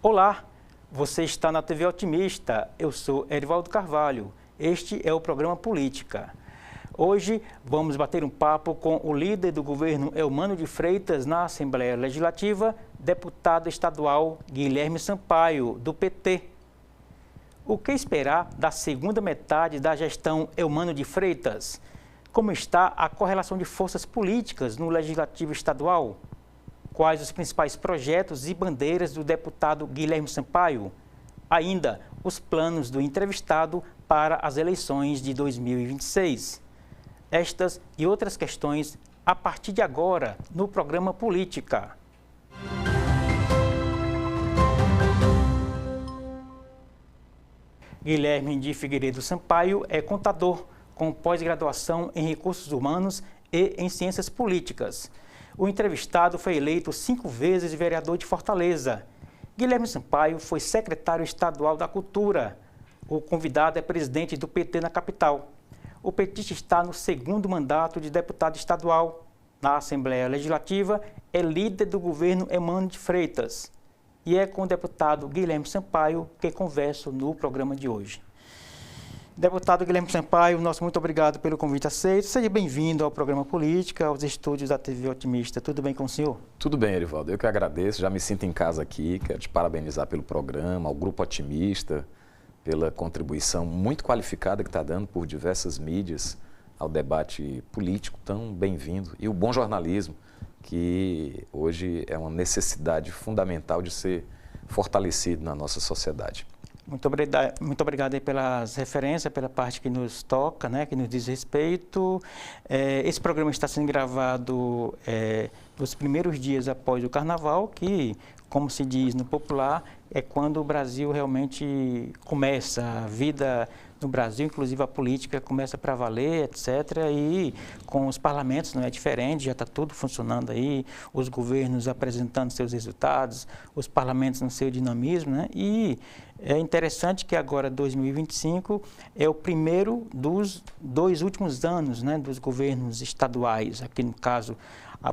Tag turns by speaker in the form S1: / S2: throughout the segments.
S1: Olá, você está na TV Otimista, eu sou Erivaldo Carvalho, este é o programa Política. Hoje vamos bater um papo com o líder do governo Eumano de Freitas na Assembleia Legislativa, deputado estadual Guilherme Sampaio, do PT. O que esperar da segunda metade da gestão Eumano de Freitas? Como está a correlação de forças políticas no Legislativo Estadual? Quais os principais projetos e bandeiras do deputado Guilherme Sampaio? Ainda, os planos do entrevistado para as eleições de 2026. Estas e outras questões a partir de agora no programa Política. Guilherme de Figueiredo Sampaio é contador com pós-graduação em Recursos Humanos e em Ciências Políticas. O entrevistado foi eleito 5 vezes vereador de Fortaleza. Guilherme Sampaio foi secretário estadual da Cultura. O convidado é presidente do PT na capital. O petista está no 2º mandato de deputado estadual. Na Assembleia Legislativa, é líder do governo Eumano de Freitas. E é com o deputado Guilherme Sampaio que converso no programa de hoje. Deputado Guilherme Sampaio, muito obrigado pelo convite aceito. Seja bem-vindo ao programa Política, aos estúdios da TV Otimista. Tudo bem com o senhor?
S2: Tudo bem, Erivaldo. Eu que agradeço, já me sinto em casa aqui. Quero te parabenizar pelo programa, ao Grupo Otimista, pela contribuição muito qualificada que está dando por diversas mídias ao debate político tão bem-vindo. E o bom jornalismo, que hoje é uma necessidade fundamental de ser fortalecido na nossa sociedade.
S1: Muito obrigado aí pelas referências, pela parte que nos toca, né, que nos diz respeito. Esse programa está sendo gravado nos primeiros dias após o Carnaval, que, como se diz no popular, é quando o Brasil realmente começa, a vida no Brasil, inclusive a política, começa para valer, etc. E com os parlamentos não é diferente, já está tudo funcionando aí, os governos apresentando seus resultados, os parlamentos no seu dinamismo, né? E é interessante que agora, 2025, é o primeiro dos 2 últimos anos, né, dos governos estaduais, aqui no caso,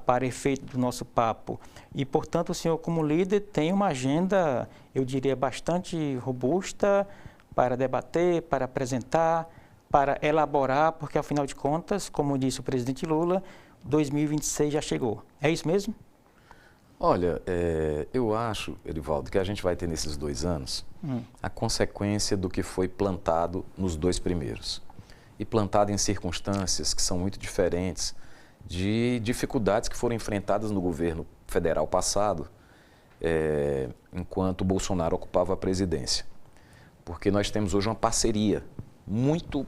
S1: para efeito do nosso papo. E, portanto, o senhor, como líder, tem uma agenda, eu diria, bastante robusta para debater, para apresentar, para elaborar, porque, afinal de contas, como disse o presidente Lula, 2026 já chegou. É isso mesmo?
S2: Olha, eu acho, Erivaldo, que a gente vai ter nesses 2 anos a consequência do que foi plantado nos 2 primeiros. E plantado em circunstâncias que são muito diferentes de dificuldades que foram enfrentadas no governo federal passado, enquanto Bolsonaro ocupava a presidência. Porque nós temos hoje uma parceria muito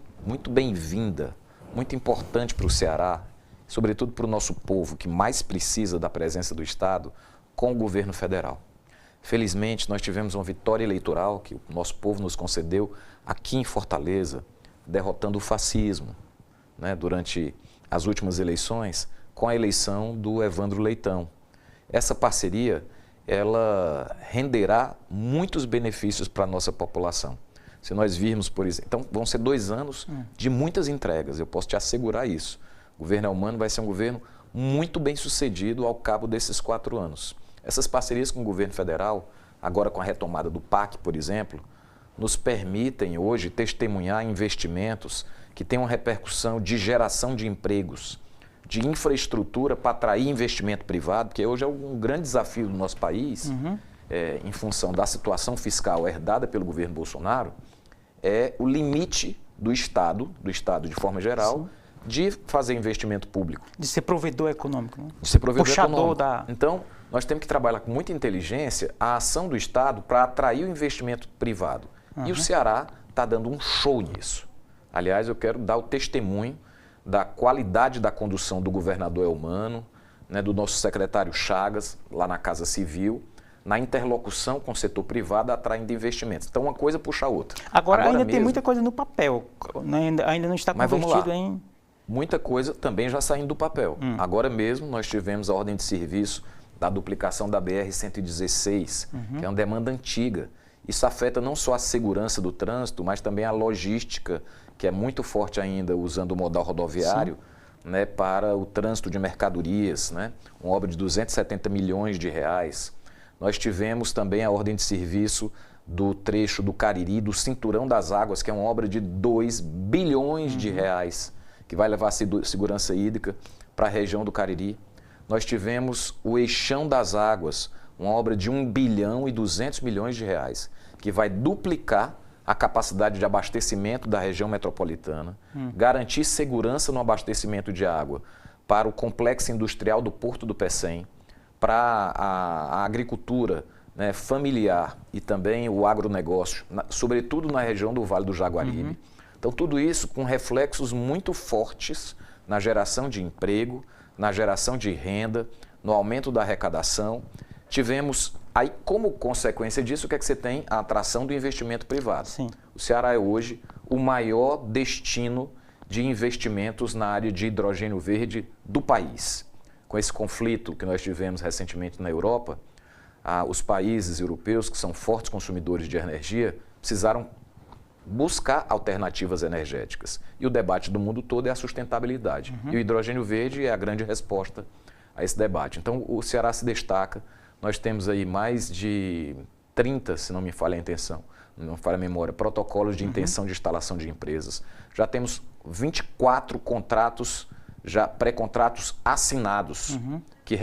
S2: bem-vinda, muito importante para o Ceará, sobretudo para o nosso povo, que mais precisa da presença do Estado, com o governo federal. Felizmente, nós tivemos uma vitória eleitoral que o nosso povo nos concedeu aqui em Fortaleza, derrotando o fascismo, né, durante as últimas eleições, com a eleição do Evandro Leitão. Essa parceria, ela renderá muitos benefícios para a nossa população. Se nós virmos, por exemplo, então vão ser 2 anos de muitas entregas, eu posso te assegurar isso. O governo Eumano vai ser um governo muito bem sucedido ao cabo desses 4 anos. Essas parcerias com o governo federal, agora com a retomada do PAC, por exemplo, nos permitem hoje testemunhar investimentos que têm uma repercussão de geração de empregos, de infraestrutura para atrair investimento privado, porque hoje é um grande desafio do nosso país, em função da situação fiscal herdada pelo governo Bolsonaro, é o limite do Estado de forma geral, sim, de fazer investimento público.
S1: De ser provedor econômico. Né?
S2: De ser provedor
S1: puxador
S2: econômico. Então, nós temos que trabalhar com muita inteligência a ação do Estado para atrair o investimento privado. E o Ceará está dando um show nisso. Aliás, eu quero dar o testemunho da qualidade da condução do governador Eumano, né, do nosso secretário Chagas, lá na Casa Civil, na interlocução com o setor privado, atraindo investimentos. Então, uma coisa puxa a outra.
S1: Agora ainda tem muita coisa no papel, ainda não está convertido em...
S2: Muita coisa também já saindo do papel. Agora mesmo nós tivemos a ordem de serviço da duplicação da BR-116, que é uma demanda antiga. Isso afeta não só a segurança do trânsito, mas também a logística, que é muito forte ainda usando o modal rodoviário, né, para o trânsito de mercadorias, né? Uma obra de 270 milhões de reais. nós tivemos também a ordem de serviço do trecho do Cariri, do Cinturão das Águas, que é uma obra de 2 bilhões de reais, que vai levar a segurança hídrica para a região do Cariri. Nós tivemos o Eixão das Águas, uma obra de 1 bilhão e 200 milhões de reais, que vai duplicar a capacidade de abastecimento da região metropolitana, garantir segurança no abastecimento de água para o complexo industrial do Porto do Pecém, para a agricultura, né, familiar e também o agronegócio, sobretudo na região do Vale do Jaguaribe. Então, tudo isso com reflexos muito fortes na geração de emprego, na geração de renda, no aumento da arrecadação. Tivemos, aí como consequência disso, o que é que você tem? A atração do investimento privado.
S1: Sim.
S2: O Ceará é hoje o maior destino de investimentos na área de hidrogênio verde do país. Com esse conflito que nós tivemos recentemente na Europa, os países europeus, que são fortes consumidores de energia, precisaram buscar alternativas energéticas. E o debate do mundo todo é a sustentabilidade. E o hidrogênio verde é a grande resposta a esse debate. Então, o Ceará se destaca. Nós temos aí mais de 30, se não me falha a intenção, não falha a memória, protocolos de intenção de instalação de empresas. Já temos 24 contratos, já pré-contratos assinados, que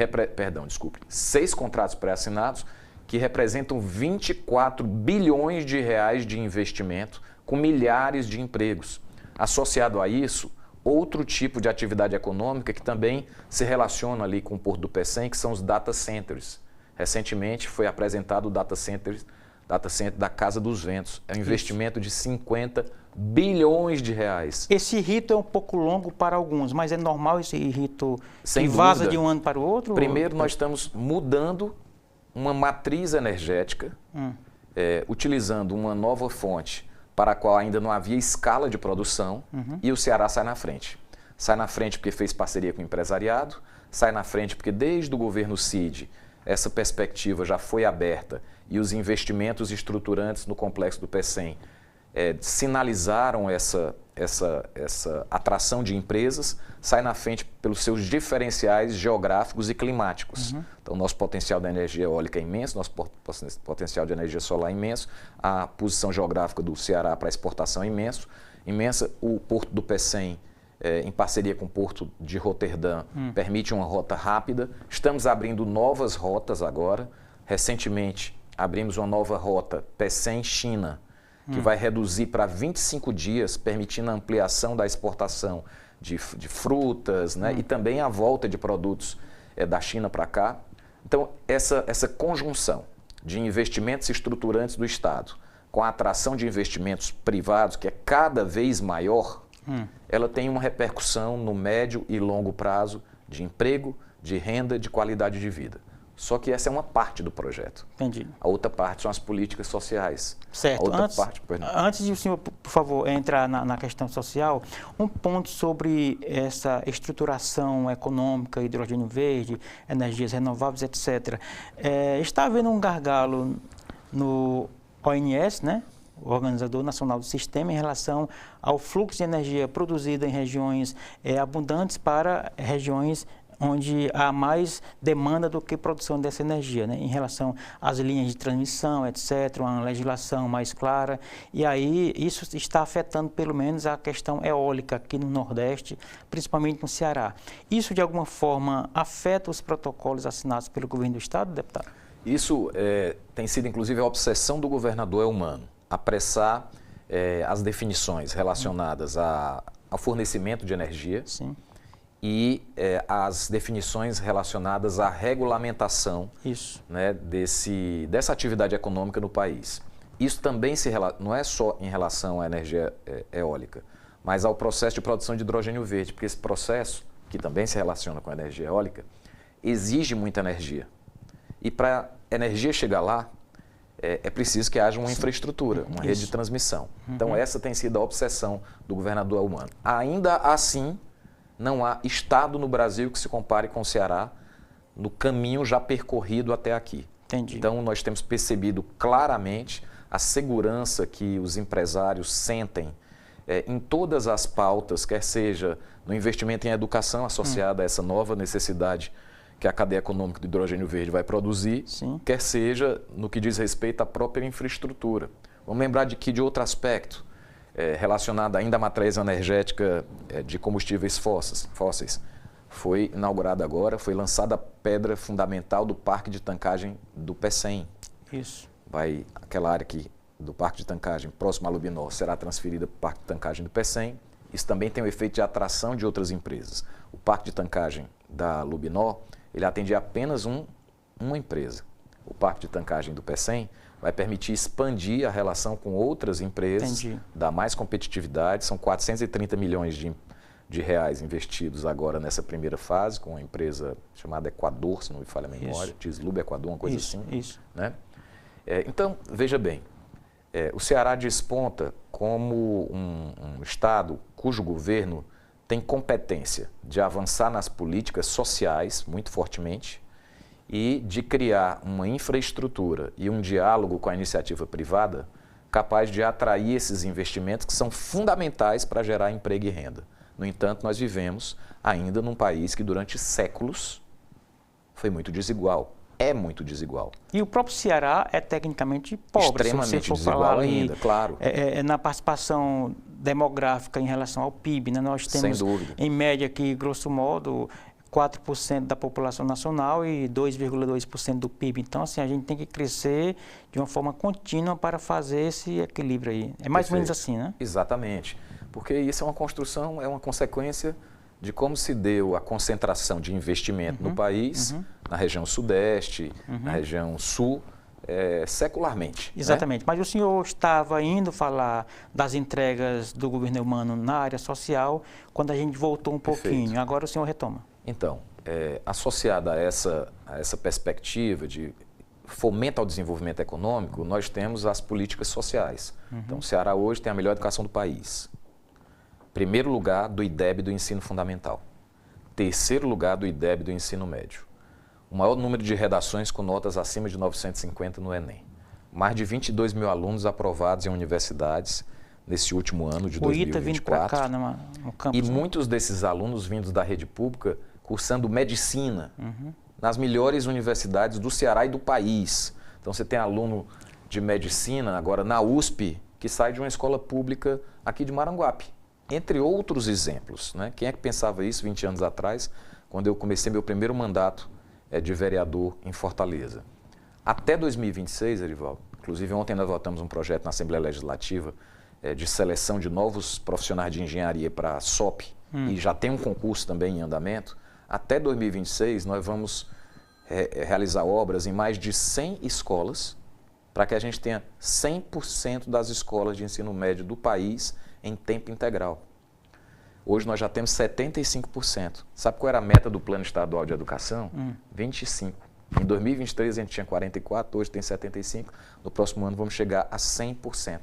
S2: 6 contratos pré-assinados, que representam 24 bilhões de reais de investimento, com milhares de empregos. Associado a isso, outro tipo de atividade econômica que também se relaciona ali com o Porto do Pecém, que são os data centers. Recentemente foi apresentado o data center da Casa dos Ventos. É um investimento de 50 bilhões de reais.
S1: Esse rito é um pouco longo para alguns, mas é normal esse rito
S2: Sem
S1: que vaza
S2: dúvida.
S1: de um ano para o outro?
S2: Primeiro, nós estamos mudando uma matriz energética, utilizando uma nova fonte para a qual ainda não havia escala de produção, e o Ceará sai na frente. Sai na frente porque fez parceria com o empresariado, sai na frente porque desde o governo Cid essa perspectiva já foi aberta e os investimentos estruturantes no complexo do Pecém sinalizaram essa atração de empresas, sai na frente pelos seus diferenciais geográficos e climáticos. Então, nosso potencial da energia eólica é imenso, nosso potencial de energia solar é imenso, a posição geográfica do Ceará para exportação é imensa. O Porto do Pecém, em parceria com o Porto de Roterdã, permite uma rota rápida. Estamos abrindo novas rotas agora. Recentemente, abrimos uma nova rota Pecém-China, que vai reduzir para 25 dias, permitindo a ampliação da exportação de frutas, né? E também a volta de produtos da China para cá. Então, essa conjunção de investimentos estruturantes do Estado com a atração de investimentos privados, que é cada vez maior, ela tem uma repercussão no médio e longo prazo de emprego, de renda, de qualidade de vida. Só que essa é uma parte do projeto.
S1: Entendi.
S2: A outra parte são as políticas sociais.
S1: Certo. Antes de o senhor, por favor, entrar na questão social, um ponto sobre essa estruturação econômica, hidrogênio verde, energias renováveis, etc. Está havendo um gargalo no ONS, né? O Organizador Nacional do Sistema, em relação ao fluxo de energia produzida em regiões abundantes para regiões onde há mais demanda do que produção dessa energia, né? Em relação às linhas de transmissão, etc., uma legislação mais clara. E aí isso está afetando pelo menos a questão eólica aqui no Nordeste, principalmente no Ceará. Isso de alguma forma afeta os protocolos assinados pelo governo do Estado, deputado?
S2: Isso tem sido inclusive a obsessão do governador Elmano, apressar as definições relacionadas ao fornecimento de energia.
S1: Sim.
S2: E as definições relacionadas à regulamentação, né, dessa atividade econômica no país. Isso também não é só em relação à energia eólica, mas ao processo de produção de hidrogênio verde, porque esse processo, que também se relaciona com a energia eólica, exige muita energia. E para a energia chegar lá, é preciso que haja uma infraestrutura, uma rede de transmissão. Então essa tem sido a obsessão do governador Elmano. Ainda assim, não há estado no Brasil que se compare com o Ceará no caminho já percorrido até aqui.
S1: Entendi.
S2: Então, nós temos percebido claramente a segurança que os empresários sentem em todas as pautas, quer seja no investimento em educação associada a essa nova necessidade que a cadeia econômica do hidrogênio verde vai produzir,
S1: Sim.
S2: quer seja no que diz respeito à própria infraestrutura. Vamos lembrar de outro aspecto, relacionado ainda à matriz energética de combustíveis fósseis. Foi inaugurada agora, foi lançada a pedra fundamental do parque de tancagem do Pecém.
S1: Isso.
S2: Aquela área aqui do parque de tancagem próximo à Lubinó será transferida para o parque de tancagem do Pecém. Isso também tem o efeito de atração de outras empresas. O parque de tancagem da Lubinó, ele atendia apenas uma empresa. O parque de tancagem do Pecém vai permitir expandir a relação com outras empresas, dar mais competitividade. São 430 milhões de reais investidos agora nessa primeira fase, com uma empresa chamada Equador, se não me falha a memória, Tislub Equador, uma coisa assim.
S1: Isso.
S2: Né? Então, veja bem, o Ceará desponta como um estado cujo governo tem competência de avançar nas políticas sociais muito fortemente e de criar uma infraestrutura e um diálogo com a iniciativa privada capaz de atrair esses investimentos que são fundamentais para gerar emprego e renda. No entanto, nós vivemos ainda num país que durante séculos foi muito desigual. É muito desigual.
S1: E o próprio Ceará é tecnicamente pobre.
S2: Extremamente desigual ainda, claro.
S1: Na participação demográfica em relação ao PIB, né? Nós temos,
S2: sem dúvida,
S1: em média aqui, grosso modo, 4% da população nacional e 2,2% do PIB. Então, assim, a gente tem que crescer de uma forma contínua para fazer esse equilíbrio aí. É mais ou menos assim, né?
S2: Exatamente. Porque isso é uma construção, é uma consequência de como se deu a concentração de investimento no país, na região sudeste, na região sul, secularmente.
S1: Exatamente.
S2: Né?
S1: Mas o senhor estava indo falar das entregas do governo humano na área social, quando a gente voltou um pouquinho. Agora o senhor retoma.
S2: Então, associada a essa perspectiva de fomento ao desenvolvimento econômico, nós temos as políticas sociais. Então, o Ceará hoje tem a melhor educação do país. Primeiro lugar do IDEB do ensino fundamental. Terceiro lugar do IDEB do ensino médio. O maior número de redações com notas acima de 950 no Enem. Mais de 22 mil alunos aprovados em universidades nesse último ano de 2024. O ITA vindo para cá no campus. E muitos desses alunos vindos da rede pública cursando medicina nas melhores universidades do Ceará e do país. Então você tem aluno de medicina agora na USP que sai de uma escola pública aqui de Maranguape. Entre outros exemplos, né? Quem é que pensava isso 20 anos atrás, quando eu comecei meu primeiro mandato de vereador em Fortaleza? Até 2026, Erivaldo, inclusive ontem nós votamos um projeto na Assembleia Legislativa de seleção de novos profissionais de engenharia para a SOP, e já tem um concurso também em andamento. Até 2026 nós vamos realizar obras em mais de 100 escolas, para que a gente tenha 100% das escolas de ensino médio do país em tempo integral. Hoje nós já temos 75%. Sabe qual era a meta do Plano Estadual de Educação? 25%. Em 2023 a gente tinha 44%, hoje tem 75%. No próximo ano vamos chegar a 100%.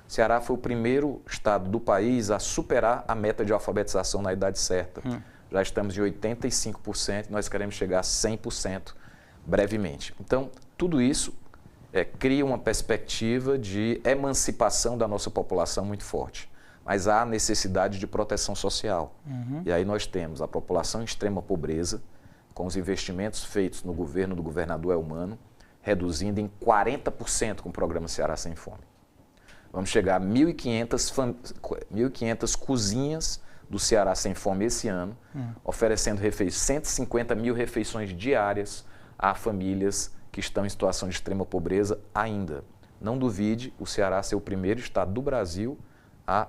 S2: O Ceará foi o primeiro estado do país a superar a meta de alfabetização na idade certa. Já estamos em 85%, nós queremos chegar a 100% brevemente. Então, tudo isso cria uma perspectiva de emancipação da nossa população muito forte. Mas há necessidade de proteção social. E aí nós temos a população em extrema pobreza, com os investimentos feitos no governo do governador Elmano, reduzindo em 40% com o programa Ceará Sem Fome. Vamos chegar a 1.500 cozinhas do Ceará Sem Fome esse ano, oferecendo 150 mil refeições diárias a famílias que estão em situação de extrema pobreza ainda. Não duvide o Ceará ser o primeiro estado do Brasil a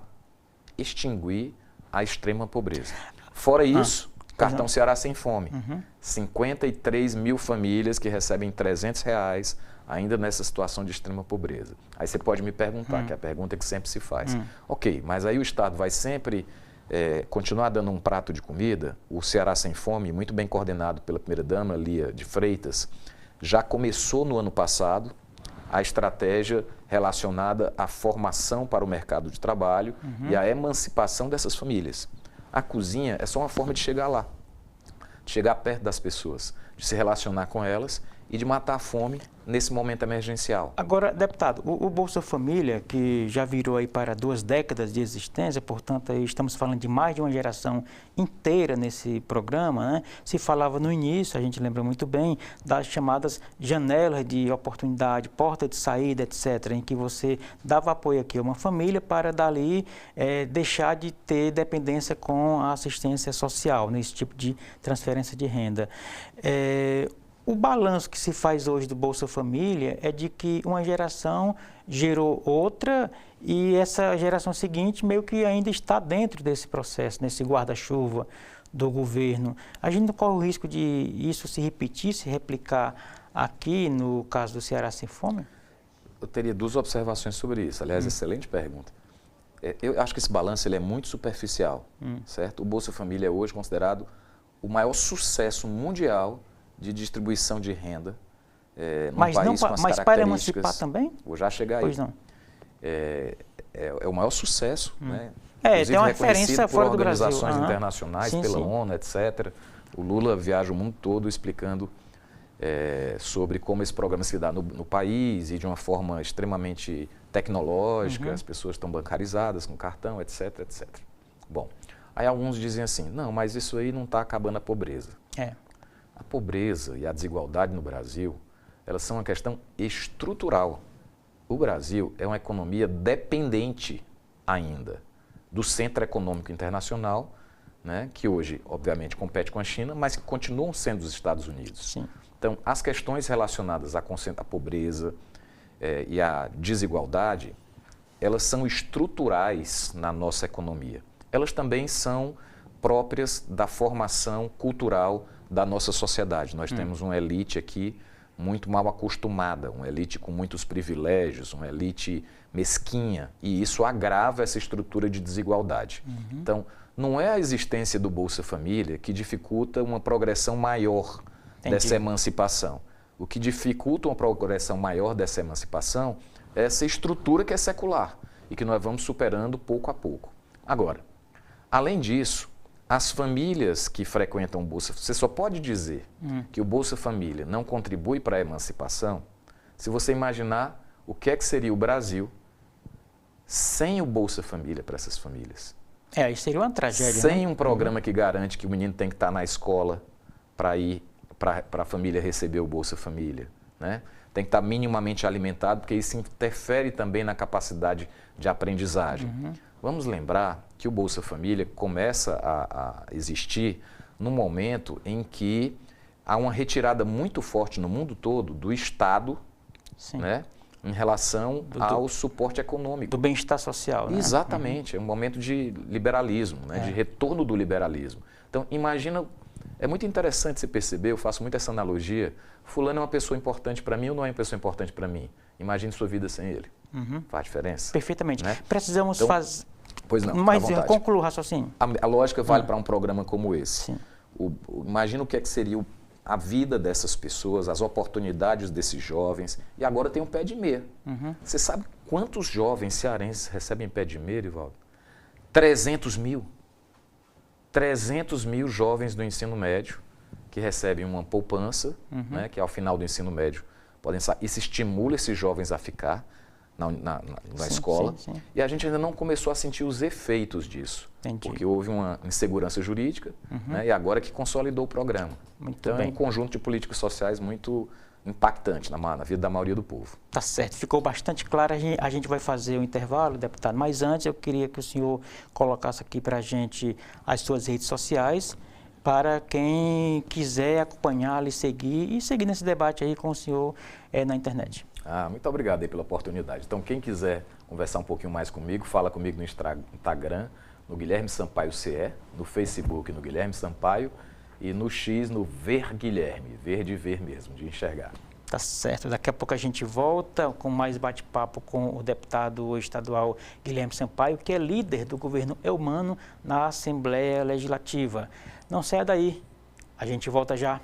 S2: extinguir a extrema pobreza. Fora isso, cartão Ceará Sem Fome. 53 mil famílias que recebem R$300 ainda nessa situação de extrema pobreza. Aí você pode me perguntar, que é a pergunta que sempre se faz. Ok, mas aí o Estado vai sempre continuar dando um prato de comida? O Ceará Sem Fome, muito bem coordenado pela primeira-dama, Lia de Freitas, já começou no ano passado a estratégia relacionada à formação para o mercado de trabalho e à emancipação dessas famílias. A cozinha é só uma forma de chegar lá, de chegar perto das pessoas, de se relacionar com elas e de matar a fome nesse momento emergencial.
S1: Agora, deputado, o Bolsa Família, que já virou aí para 2 décadas de existência, portanto, aí estamos falando de mais de uma geração inteira nesse programa, né? Se falava no início, a gente lembra muito bem, das chamadas janelas de oportunidade, porta de saída, etc., em que você dava apoio aqui a uma família para dali deixar de ter dependência com a assistência social, nesse tipo de transferência de renda. O balanço que se faz hoje do Bolsa Família é de que uma geração gerou outra e essa geração seguinte meio que ainda está dentro desse processo, nesse guarda-chuva do governo. A gente não corre o risco de isso se repetir, se replicar aqui no caso do Ceará Sem Fome?
S2: Eu teria 2 observações sobre isso. Aliás, excelente pergunta. Eu acho que esse balanço ele é muito superficial, certo? O Bolsa Família é hoje considerado o maior sucesso mundial de distribuição de renda num país com as características...
S1: Mas para emancipar também?
S2: Vou já chegar aí.
S1: Pois não.
S2: É o maior sucesso, né?
S1: Tem uma referência fora do Brasil.
S2: Organizações internacionais, pela ONU, etc. O Lula viaja o mundo todo explicando sobre como esse programa se dá no país e de uma forma extremamente tecnológica, as pessoas estão bancarizadas com cartão, etc, etc. Bom, aí alguns dizem assim, não, mas isso aí não está acabando a pobreza. A pobreza e a desigualdade no Brasil, elas são uma questão estrutural. O Brasil é uma economia dependente ainda do centro econômico internacional, né, que hoje, obviamente, compete com a China, mas que continuam sendo os Estados Unidos.
S1: Sim.
S2: Então, as questões relacionadas à pobreza e à desigualdade, elas são estruturais na nossa economia. Elas também são próprias da formação cultural da nossa sociedade. Nós temos uma elite aqui muito mal acostumada, uma elite com muitos privilégios, uma elite mesquinha, e isso agrava essa estrutura de desigualdade. Então, não é a existência do Bolsa Família que dificulta uma progressão maior dessa emancipação. O que dificulta uma progressão maior dessa emancipação é essa estrutura que é secular e que nós vamos superando pouco a pouco. Agora, além disso, as famílias que frequentam o Bolsa, você só pode dizer que o Bolsa Família não contribui para a emancipação se você imaginar o que seria o Brasil sem o Bolsa Família para essas famílias.
S1: Isso seria uma tragédia.
S2: Sem um programa que garante que o menino tem que estar na escola para ir para a família receber o Bolsa Família, né? Tem que estar minimamente alimentado, porque isso interfere também na capacidade de aprendizagem. Vamos lembrar que o Bolsa Família começa a existir no momento em que há uma retirada muito forte no mundo todo do Estado, né, em relação ao suporte econômico.
S1: Do bem-estar social. Né?
S2: Exatamente, é um momento de liberalismo, né, de retorno do liberalismo. Então, imagina, é muito interessante você perceber, eu faço muito essa analogia, fulano é uma pessoa importante para mim ou não é uma pessoa importante para mim? Imagine sua vida sem ele. Faz diferença.
S1: Perfeitamente.
S2: Né?
S1: Precisamos fazer...
S2: Pois não,
S1: mas conclua o raciocínio.
S2: A lógica vale para um programa como esse. Imagina o que seria a vida dessas pessoas, as oportunidades desses jovens. E agora tem um pé de meia. Você sabe quantos jovens cearenses recebem pé de meia, Ivaldo? 300 mil. 300 mil jovens do ensino médio que recebem uma poupança, né, que ao final do ensino médio podem sair. Isso estimula esses jovens a ficar na escola. E a gente ainda não começou a sentir os efeitos disso. Porque houve uma insegurança jurídica, né, e agora que consolidou o programa. Então é um conjunto de políticas sociais muito impactante na vida da maioria do povo.
S1: Tá certo, ficou bastante claro. A gente vai fazer o intervalo, deputado, mas antes eu queria que o senhor colocasse aqui para a gente as suas redes sociais, para quem quiser acompanhar, lhe seguir e seguir nesse debate aí com o senhor na internet.
S2: Muito obrigado aí pela oportunidade. Então, quem quiser conversar um pouquinho mais comigo, fala comigo no Instagram, no Guilherme Sampaio CE, no Facebook no Guilherme Sampaio e no X no Ver Guilherme, ver de ver mesmo, de enxergar.
S1: Tá certo. Daqui a pouco a gente volta com mais bate-papo com o deputado estadual Guilherme Sampaio, que é líder do governo Eumano na Assembleia Legislativa. Não saia daí, a gente volta já.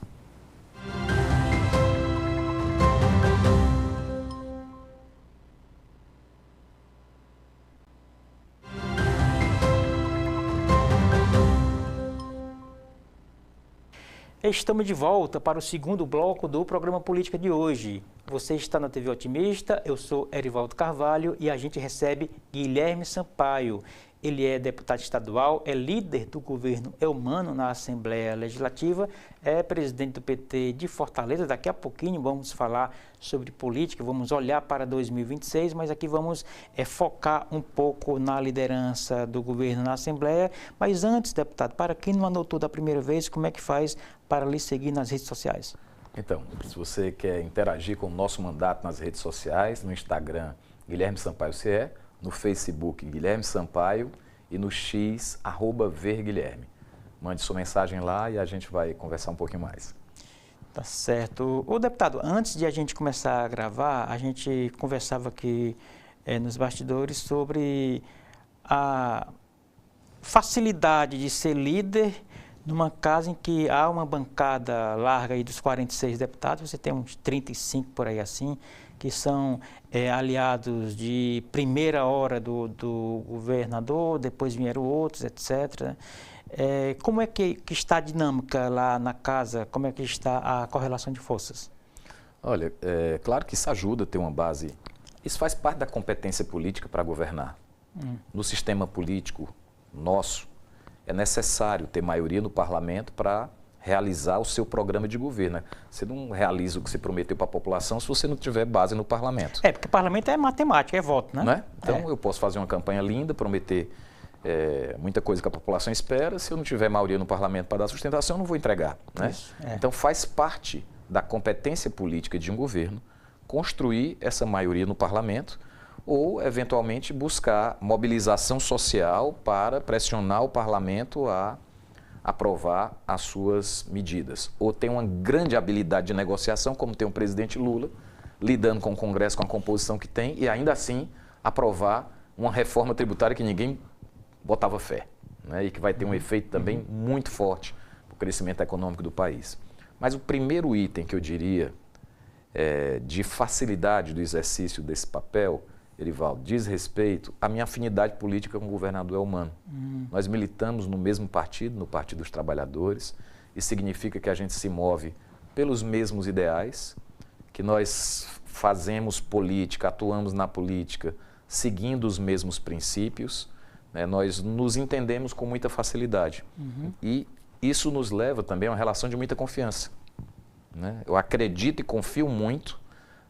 S1: Estamos de volta para o segundo bloco do programa Política de hoje. Você está na TV Otimista, eu sou Erivaldo Carvalho e a gente recebe Guilherme Sampaio. Ele é deputado estadual, é líder do governo Eumano na Assembleia Legislativa, é presidente do PT de Fortaleza. Daqui a pouquinho vamos falar sobre política, vamos olhar para 2026, mas aqui vamos focar um pouco na liderança do governo na Assembleia. Mas antes, deputado, para quem não anotou da primeira vez, como é que faz para lhe seguir nas redes sociais?
S2: Então, se você quer interagir com o nosso mandato nas redes sociais, no Instagram, Guilherme Sampaio CE, no Facebook, Guilherme Sampaio, e no X, @verguilherme. Mande sua mensagem lá e a gente vai conversar um pouquinho mais.
S1: Tá certo. Ô, deputado, antes de a gente começar a gravar, a gente conversava aqui nos bastidores sobre a facilidade de ser líder numa casa em que há uma bancada larga aí dos 46 deputados, você tem uns 35 por aí assim, que são aliados de primeira hora do governador, depois vieram outros, etc. Como é que está a dinâmica lá na casa? Como é que está a correlação de forças?
S2: Olha, claro que isso ajuda a ter uma base. Isso faz parte da competência política para governar. No sistema político nosso, é necessário ter maioria no parlamento para realizar o seu programa de governo. Você não realiza o que você prometeu para a população se você não tiver base no parlamento.
S1: Porque o parlamento é matemática, é voto, né?
S2: Não é? Então, eu posso fazer uma campanha linda, prometer muita coisa que a população espera. Se eu não tiver maioria no parlamento para dar sustentação, eu não vou entregar. Né? Então, faz parte da competência política de um governo construir essa maioria no parlamento ou, eventualmente, buscar mobilização social para pressionar o parlamento a aprovar as suas medidas. Ou tem uma grande habilidade de negociação, como tem o presidente Lula, lidando com o Congresso com a composição que tem, e ainda assim aprovar uma reforma tributária que ninguém botava fé, né? E que vai ter um efeito também muito forte para o crescimento econômico do país. Mas o primeiro item que eu diria de facilidade do exercício desse papel, Erivaldo, diz respeito à minha afinidade política com o governador Eumano. Nós militamos no mesmo partido, no Partido dos Trabalhadores. Isso significa que a gente se move pelos mesmos ideais, que nós fazemos política, atuamos na política, seguindo os mesmos princípios, né? Nós nos entendemos com muita facilidade. E isso nos leva também a uma relação de muita confiança, né? Eu acredito e confio muito,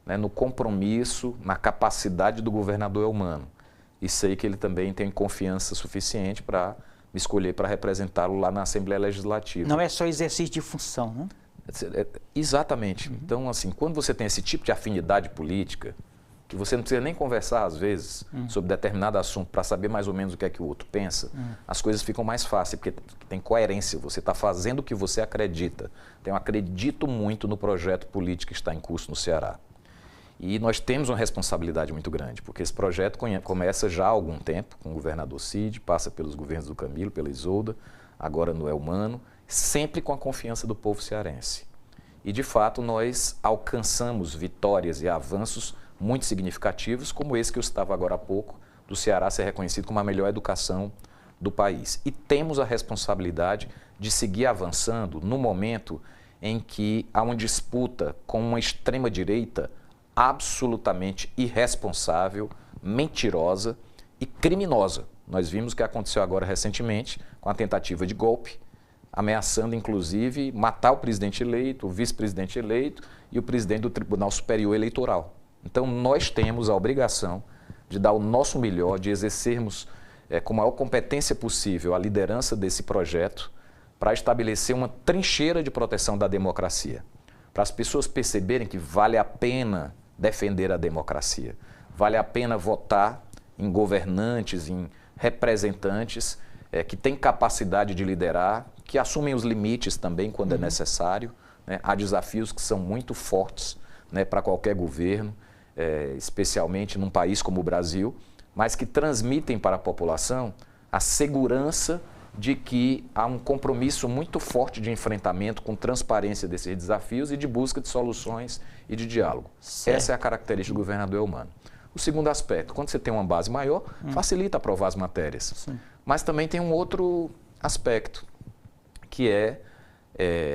S2: né, no compromisso, na capacidade do governador Eumano. E sei que ele também tem confiança suficiente para me escolher para representá-lo lá na Assembleia Legislativa.
S1: Não é só exercício de função, né?
S2: Exatamente. Então, assim, quando você tem esse tipo de afinidade política, que você não precisa nem conversar, às vezes, sobre determinado assunto para saber mais ou menos o que é que o outro pensa, as coisas ficam mais fáceis, porque tem coerência, você está fazendo o que você acredita. Então, eu acredito muito no projeto político que está em curso no Ceará. E nós temos uma responsabilidade muito grande, porque esse projeto começa já há algum tempo, com o governador Cid, passa pelos governos do Camilo, pela Isolda, agora no Eumano, sempre com a confiança do povo cearense. E, de fato, nós alcançamos vitórias e avanços muito significativos, como esse que eu estava agora há pouco, do Ceará ser reconhecido como a melhor educação do país. E temos a responsabilidade de seguir avançando no momento em que há uma disputa com uma extrema-direita absolutamente irresponsável, mentirosa e criminosa. Nós vimos o que aconteceu agora recentemente com a tentativa de golpe, ameaçando inclusive matar o presidente eleito, o vice-presidente eleito e o presidente do Tribunal Superior Eleitoral. Então nós temos a obrigação de dar o nosso melhor, de exercermos com a maior competência possível a liderança desse projeto para estabelecer uma trincheira de proteção da democracia, para as pessoas perceberem que vale a pena defender a democracia. Vale a pena votar em governantes, em representantes que têm capacidade de liderar, que assumem os limites também quando é necessário, né? Há desafios que são muito fortes, né, para qualquer governo, especialmente num país como o Brasil, mas que transmitem para a população a segurança de que há um compromisso muito forte de enfrentamento com transparência desses desafios e de busca de soluções e de diálogo. Certo. Essa é a característica do governador Eumano. O segundo aspecto, quando você tem uma base maior, facilita aprovar as matérias. Sim. Mas também tem um outro aspecto, que é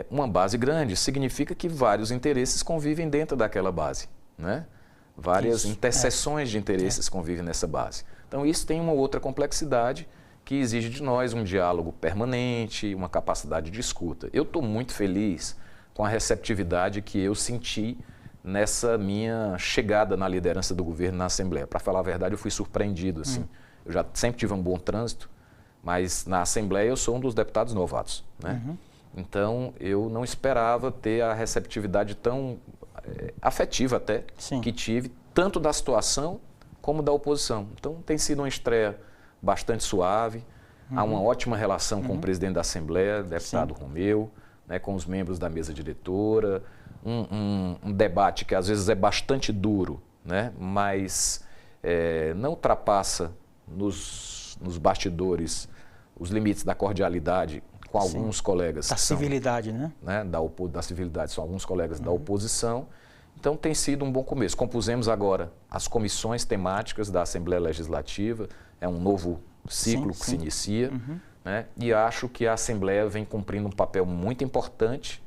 S2: uma base grande significa que vários interesses convivem dentro daquela base, né? Várias interseções de interesses convivem nessa base. Então, isso tem uma outra complexidade que exige de nós um diálogo permanente, uma capacidade de escuta. Eu estou muito feliz com a receptividade que eu senti nessa minha chegada na liderança do governo na Assembleia. Para falar a verdade, eu fui surpreendido. Assim. Eu já sempre tive um bom trânsito, mas na Assembleia eu sou um dos deputados novatos, né? Então, eu não esperava ter a receptividade tão afetiva até que tive, tanto da situação como da oposição. Então, tem sido uma estreia bastante suave, há uma ótima relação com o presidente da Assembleia, deputado Romeu, né, com os membros da mesa diretora, um debate que às vezes é bastante duro, né, mas não ultrapassa nos bastidores os limites da cordialidade com alguns colegas.
S1: Da civilidade, né?
S2: Da civilidade, são alguns colegas da oposição. Então, tem sido um bom começo. Compusemos agora as comissões temáticas da Assembleia Legislativa, é um novo ciclo que se inicia, né? E acho que a Assembleia vem cumprindo um papel muito importante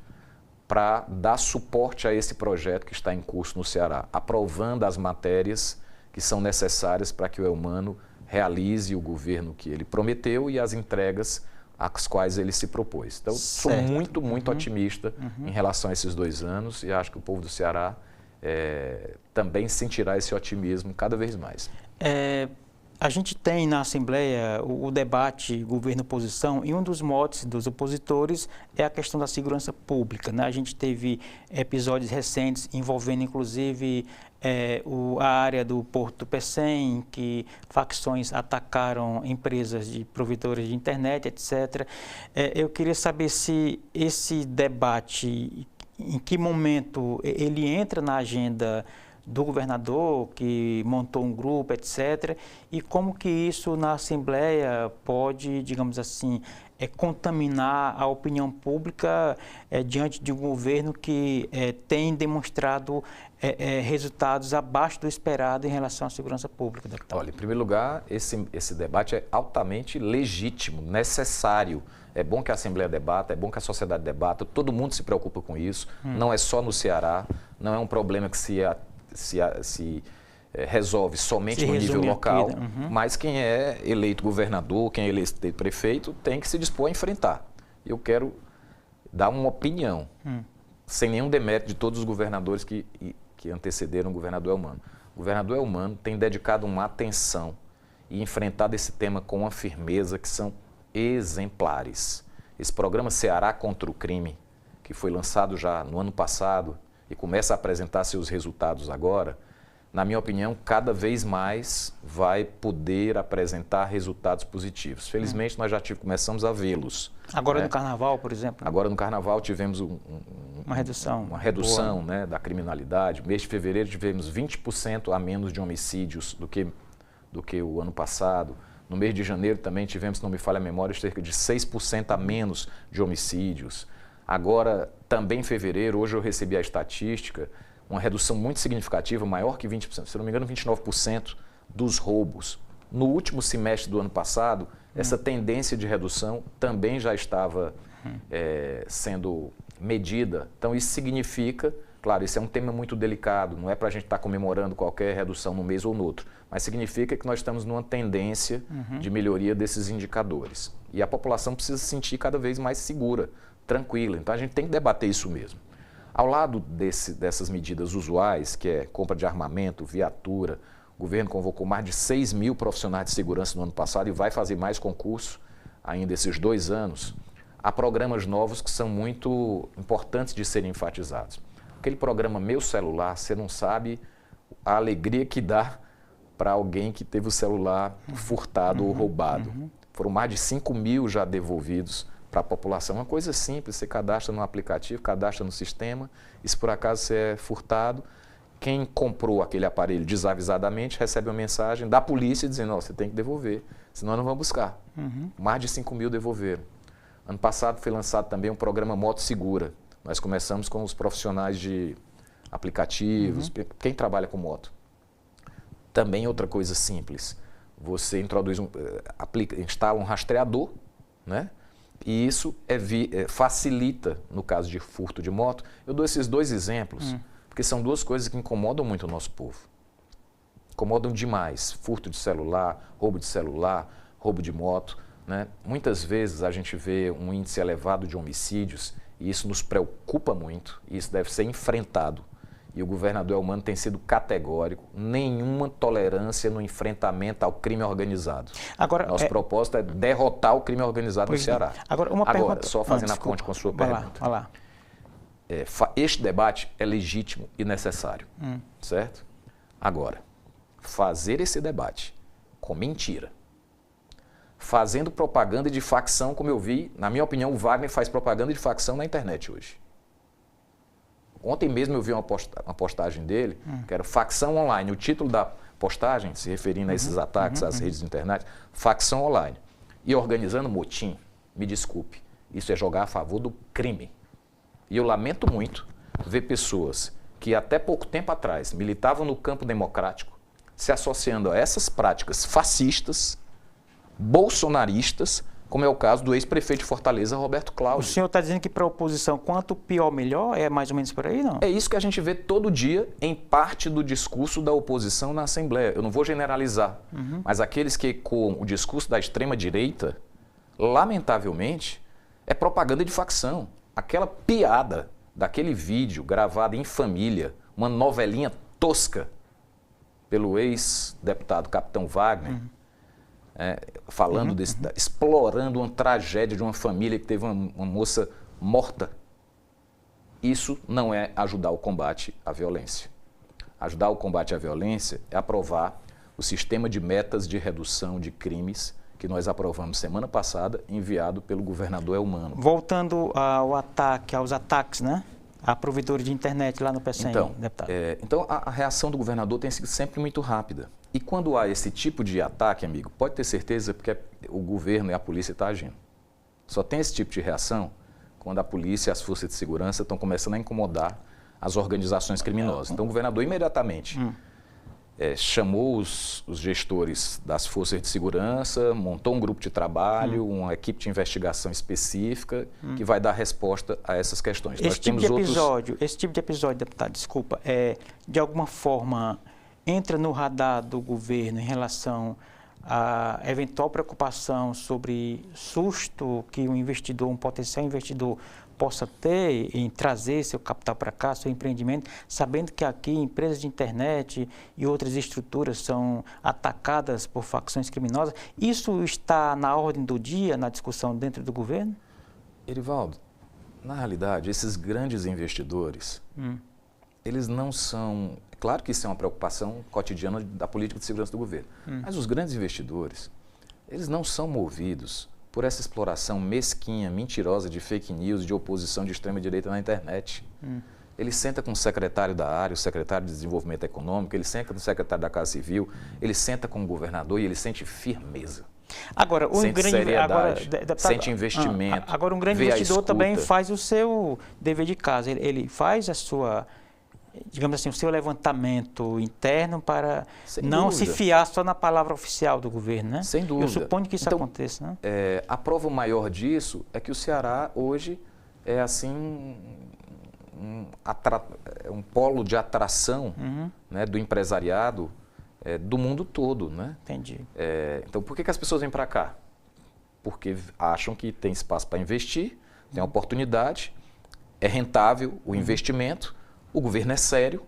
S2: para dar suporte a esse projeto que está em curso no Ceará, aprovando as matérias que são necessárias para que o Eumano realize o governo que ele prometeu e as entregas às quais ele se propôs. Então, sou muito otimista em relação a esses 2 anos e acho que o povo do Ceará também sentirá esse otimismo cada vez mais.
S1: A gente tem na Assembleia o debate governo-oposição e um dos motes dos opositores é a questão da segurança pública, né? A gente teve episódios recentes envolvendo, inclusive, a área do Porto do Pecém, que facções atacaram empresas de provedores de internet, etc. Eu queria saber se esse debate, em que momento ele entra na agenda do governador, que montou um grupo, etc., e como que isso na Assembleia pode, digamos assim, contaminar a opinião pública diante de um governo que tem demonstrado resultados abaixo do esperado em relação à segurança pública, deputado?
S2: Olha, em primeiro lugar, esse debate é altamente legítimo, necessário. É bom que a Assembleia debata, é bom que a sociedade debata, todo mundo se preocupa com isso, não é só no Ceará, não é um problema que se resolve somente no nível local, mas quem é eleito governador, quem é eleito prefeito, tem que se dispor a enfrentar. Eu quero dar uma opinião, sem nenhum demérito de todos os governadores que antecederam o governador Eumano. O governador Eumano tem dedicado uma atenção e enfrentado esse tema com uma firmeza que são exemplares. Esse programa Ceará contra o Crime, que foi lançado já no ano passado, e começa a apresentar seus resultados agora, na minha opinião, cada vez mais vai poder apresentar resultados positivos. Felizmente, nós já começamos a vê-los.
S1: Agora no Carnaval, por exemplo?
S2: Agora no Carnaval tivemos
S1: uma
S2: redução né, da criminalidade. No mês de fevereiro tivemos 20% a menos de homicídios do que o ano passado. No mês de janeiro também tivemos, se não me falha a memória, cerca de 6% a menos de homicídios. Agora, também em fevereiro, hoje eu recebi a estatística, uma redução muito significativa, maior que 20%, se não me engano 29% dos roubos. No último semestre do ano passado, essa tendência de redução também já estava sendo medida. Então, isso significa, claro, isso é um tema muito delicado, não é para a gente estar comemorando qualquer redução num mês ou no outro, mas significa que nós estamos numa tendência de melhoria desses indicadores. E a população precisa se sentir cada vez mais segura, tranquila. Então, a gente tem que debater isso mesmo. Ao lado dessas medidas usuais, que é compra de armamento, viatura, o governo convocou mais de 6 mil profissionais de segurança no ano passado e vai fazer mais concurso ainda esses 2 anos. Há programas novos que são muito importantes de serem enfatizados. Aquele programa Meu Celular, você não sabe a alegria que dá para alguém que teve o celular furtado ou roubado. Foram mais de 5 mil já devolvidos para a população. Uma coisa simples, você cadastra no aplicativo, cadastra no sistema, e se por acaso você é furtado, quem comprou aquele aparelho desavisadamente recebe uma mensagem da polícia dizendo, você tem que devolver, senão não vão buscar. Mais de 5 mil devolveram. Ano passado foi lançado também um programa Moto Segura. Nós começamos com os profissionais de aplicativos, quem trabalha com moto. Também outra coisa simples, você introduz instala um rastreador, né? E isso facilita, no caso de furto de moto. Eu dou esses dois exemplos, porque são duas coisas que incomodam muito o nosso povo. Incomodam demais. Furto de celular, roubo de moto. Né? Muitas vezes a gente vê um índice elevado de homicídios e isso nos preocupa muito e isso deve ser enfrentado. E o governador Elmano tem sido categórico, nenhuma tolerância no enfrentamento ao crime organizado.
S1: Agora,
S2: nosso propósito é derrotar o crime organizado no Ceará.
S1: Agora, pergunta...
S2: só fazendo a ponte com a sua pergunta.
S1: Vai lá.
S2: Este debate é legítimo e necessário, certo? Agora, fazer esse debate com mentira, fazendo propaganda de facção, como eu vi, na minha opinião, o Wagner faz propaganda de facção na internet hoje. Ontem mesmo eu vi uma postagem dele, que era facção online. O título da postagem, se referindo a esses ataques às redes de internet, facção online. E organizando motim, me desculpe, isso é jogar a favor do crime. E eu lamento muito ver pessoas que até pouco tempo atrás militavam no campo democrático se associando a essas práticas fascistas, bolsonaristas, como é o caso do ex-prefeito de Fortaleza, Roberto Cláudio.
S1: O senhor está dizendo que para a oposição, quanto pior, melhor? É mais ou menos por aí, não?
S2: É isso que a gente vê todo dia em parte do discurso da oposição na Assembleia. Eu não vou generalizar, mas aqueles que ecoam o discurso da extrema-direita, lamentavelmente, é propaganda de facção. Aquela piada daquele vídeo gravado em família, uma novelinha tosca pelo ex-deputado Capitão Wagner, falando explorando uma tragédia de uma família que teve uma moça morta. Isso não é ajudar o combate à violência. Ajudar o combate à violência é aprovar o sistema de metas de redução de crimes que nós aprovamos semana passada, enviado pelo governador Elmano.
S1: Voltando aos ataques, né? A provedores de internet lá no PCN, deputado.
S2: Então, a reação do governador tem sido sempre muito rápida. E quando há esse tipo de ataque, amigo, pode ter certeza porque o governo e a polícia estão agindo. Só tem esse tipo de reação quando a polícia e as forças de segurança estão começando a incomodar as organizações criminosas. Então, o governador imediatamente chamou os gestores das forças de segurança, montou um grupo de trabalho, uma equipe de investigação específica que vai dar resposta a essas questões.
S1: Esse tipo de episódio, deputado, desculpa, de alguma forma entra no radar do governo em relação à eventual preocupação sobre susto que um potencial investidor possa ter em trazer seu capital para cá, seu empreendimento, sabendo que aqui empresas de internet e outras estruturas são atacadas por facções criminosas. Isso está na ordem do dia, na discussão dentro do governo?
S2: Erivaldo, na realidade, esses grandes investidores, eles não são... Claro que isso é uma preocupação cotidiana da política de segurança do governo, mas os grandes investidores, eles não são movidos por essa exploração mesquinha, mentirosa de fake news, de oposição de extrema-direita na internet. Ele senta com o secretário da área, o secretário de Desenvolvimento Econômico, ele senta com o secretário da Casa Civil, ele senta com o governador e ele sente firmeza.
S1: Agora,
S2: sente seriedade, sente investimento.
S1: Agora, um grande investidor também faz o seu dever de casa, ele faz a sua... digamos assim, o seu levantamento interno para não se fiar só na palavra oficial do governo, né?
S2: Sem dúvida.
S1: Eu suponho que isso aconteça, né?
S2: A prova maior disso é que o Ceará hoje é assim um polo de atração né, do empresariado do mundo todo, né?
S1: Entendi.
S2: Então, por que as pessoas vêm para cá? Porque acham que tem espaço para investir, tem oportunidade, é rentável o investimento. O governo é sério,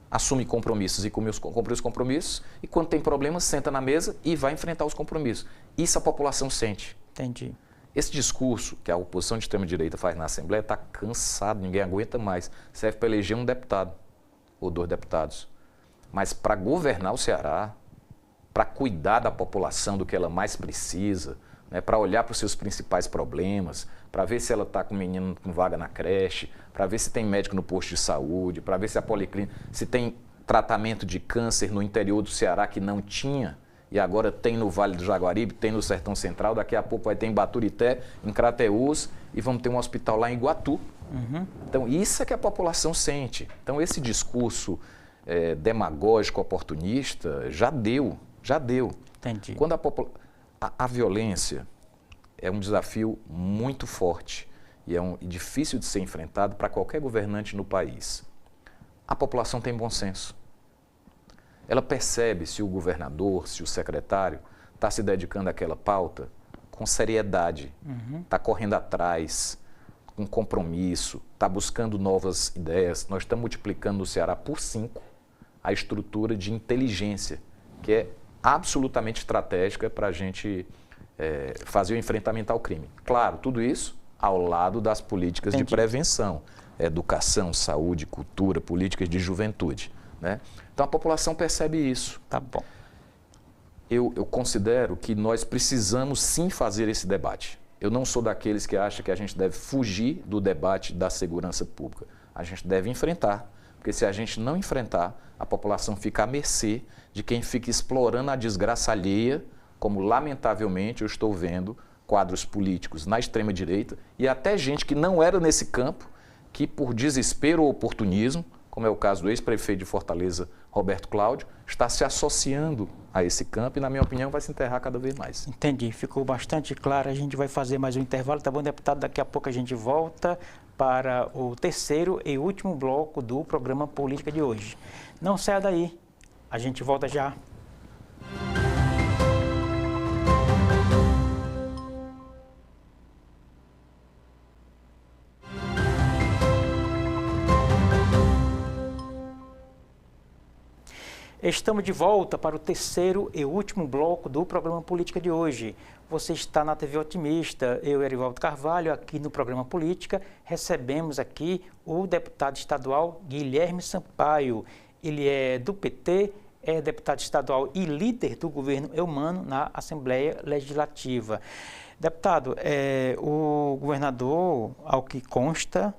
S2: assume compromissos e cumpre os compromissos, e quando tem problemas, senta na mesa e vai enfrentar os compromissos. Isso a população sente.
S1: Entendi.
S2: Esse discurso que a oposição de extrema-direita faz na Assembleia está cansado, ninguém aguenta mais. Serve para eleger um deputado ou 2 deputados. Mas para governar o Ceará, para cuidar da população do que ela mais precisa, né, para olhar para os seus principais problemas, para ver se ela está com menino com vaga na creche, para ver se tem médico no posto de saúde, para ver se a policlínica, se tem tratamento de câncer no interior do Ceará que não tinha, e agora tem no Vale do Jaguaribe, tem no Sertão Central, daqui a pouco vai ter em Baturité, em Crateús, e vamos ter um hospital lá em Iguatu. Então, isso é que a população sente. Então, esse discurso demagógico, oportunista, já deu.
S1: Entendi.
S2: Quando a violência, é um desafio muito forte e e difícil de ser enfrentado para qualquer governante no país. A população tem bom senso. Ela percebe se o governador, se o secretário está se dedicando àquela pauta com seriedade, está correndo atrás, com compromisso, está buscando novas ideias. Nós estamos multiplicando no Ceará por 5 a estrutura de inteligência, que é absolutamente estratégica para a gente fazer o enfrentamento ao crime. Claro, tudo isso ao lado das políticas de prevenção, educação, saúde, cultura, políticas de juventude, né? Então a população percebe isso.
S1: Tá bom.
S2: Eu considero que nós precisamos sim fazer esse debate. Eu não sou daqueles que acham que a gente deve fugir do debate da segurança pública. A gente deve enfrentar, porque se a gente não enfrentar, a população fica à mercê de quem fica explorando a desgraça alheia, como lamentavelmente eu estou vendo quadros políticos na extrema-direita e até gente que não era nesse campo, que por desespero ou oportunismo, como é o caso do ex-prefeito de Fortaleza, Roberto Cláudio, está se associando a esse campo e, na minha opinião, vai se enterrar cada vez mais.
S1: Entendi, ficou bastante claro. A gente vai fazer mais um intervalo, tá bom, deputado? Daqui a pouco a gente volta para o terceiro e último bloco do programa Política de hoje. Não saia daí, a gente volta já. Estamos de volta para o terceiro e último bloco do programa Política de hoje. Você está na TV Otimista, eu, Erivaldo Carvalho, aqui no programa Política. Recebemos aqui o deputado estadual Guilherme Sampaio. Ele é do PT, é deputado estadual e líder do governo Eumano na Assembleia Legislativa. Deputado, o governador, ao que consta,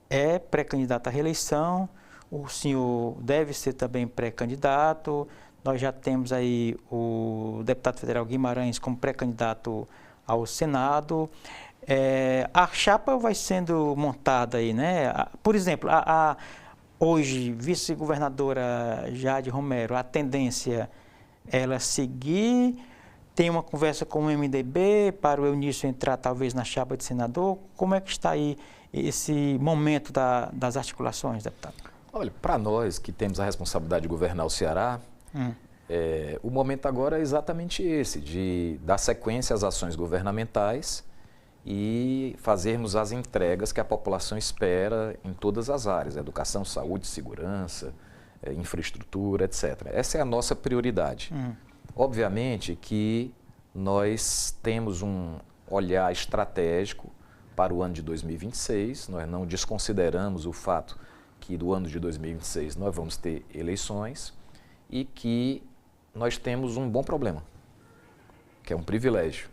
S1: é pré-candidato à reeleição. O senhor deve ser também pré-candidato. Nós já temos aí o deputado federal Guimarães como pré-candidato ao Senado. A chapa vai sendo montada aí, né? Por exemplo, hoje, vice-governadora Jade Romero, a tendência é ela seguir, tem uma conversa com o MDB para o Eunício entrar talvez na chapa de senador. Como é que está aí esse momento das articulações, deputado?
S2: Olha, para nós que temos a responsabilidade de governar o Ceará, o momento agora é exatamente esse, de dar sequência às ações governamentais e fazermos as entregas que a população espera em todas as áreas, educação, saúde, segurança, infraestrutura, etc. Essa é a nossa prioridade. Obviamente que nós temos um olhar estratégico para o ano de 2026, nós não desconsideramos o fato que do ano de 2026 nós vamos ter eleições e que nós temos um bom problema, que é um privilégio,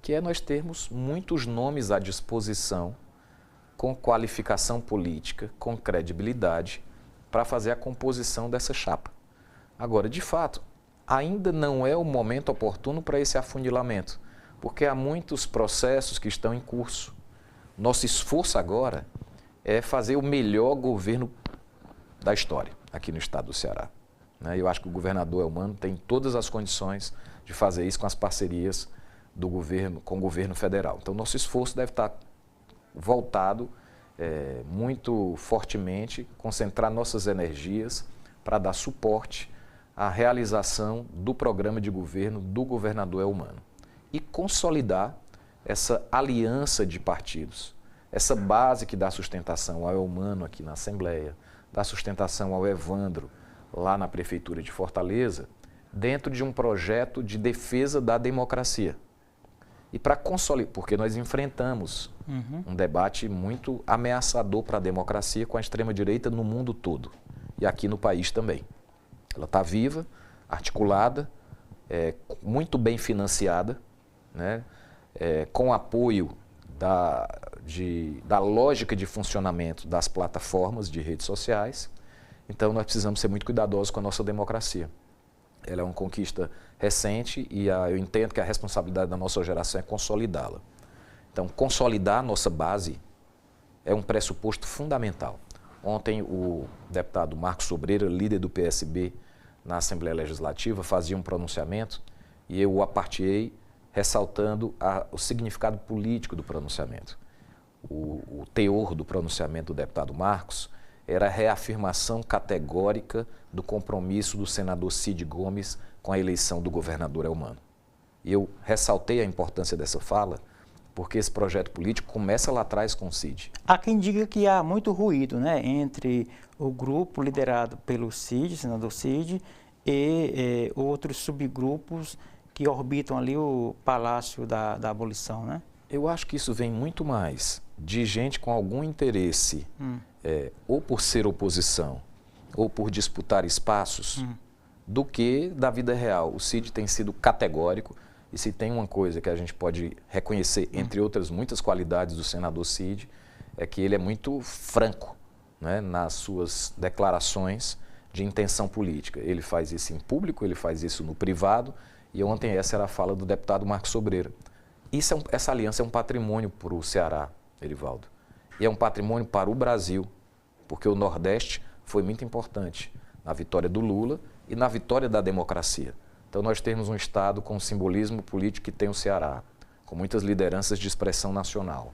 S2: que é nós termos muitos nomes à disposição com qualificação política, com credibilidade, para fazer a composição dessa chapa. Agora, de fato, ainda não é o momento oportuno para esse afunilamento, porque há muitos processos que estão em curso. Nosso esforço agora é fazer o melhor governo da história aqui no estado do Ceará. Eu acho que o governador Eumano tem todas as condições de fazer isso com as parcerias do governo, com o governo federal. Então, nosso esforço deve estar voltado muito fortemente, concentrar nossas energias para dar suporte à realização do programa de governo do governador Eumano e consolidar essa aliança de partidos. Essa base que dá sustentação ao Eumano aqui na Assembleia, dá sustentação ao Evandro lá na Prefeitura de Fortaleza, dentro de um projeto de defesa da democracia. E para consolidar, porque nós enfrentamos um debate muito ameaçador para a democracia com a extrema-direita no mundo todo e aqui no país também. Ela está viva, articulada, muito bem financiada, né? Com apoio da lógica de funcionamento das plataformas de redes sociais. Então, nós precisamos ser muito cuidadosos com a nossa democracia. Ela é uma conquista recente e eu entendo que a responsabilidade da nossa geração é consolidá-la. Então, consolidar a nossa base é um pressuposto fundamental. Ontem, o deputado Marcos Sobreira, líder do PSB na Assembleia Legislativa, fazia um pronunciamento e eu o aparteei ressaltando o significado político do pronunciamento. O teor do pronunciamento do deputado Marcos era a reafirmação categórica do compromisso do senador Cid Gomes com a eleição do governador Elmano. E eu ressaltei a importância dessa fala porque esse projeto político começa lá atrás com o Cid.
S1: Há quem diga que há muito ruído, né, entre o grupo liderado pelo Cid, senador Cid, e outros subgrupos que orbitam ali o palácio da abolição, né?
S2: Eu acho que isso vem muito mais de gente com algum interesse, ou por ser oposição, ou por disputar espaços, do que da vida real. O Cid tem sido categórico, e se tem uma coisa que a gente pode reconhecer, entre outras muitas qualidades do senador Cid, é que ele é muito franco, né, nas suas declarações de intenção política. Ele faz isso em público, ele faz isso no privado, e ontem essa era a fala do deputado Marcos Sobreira. Essa aliança é um patrimônio para o Ceará, Erivaldo, e é um patrimônio para o Brasil, porque o Nordeste foi muito importante na vitória do Lula e na vitória da democracia. Então nós temos um Estado com o simbolismo político que tem o Ceará, com muitas lideranças de expressão nacional.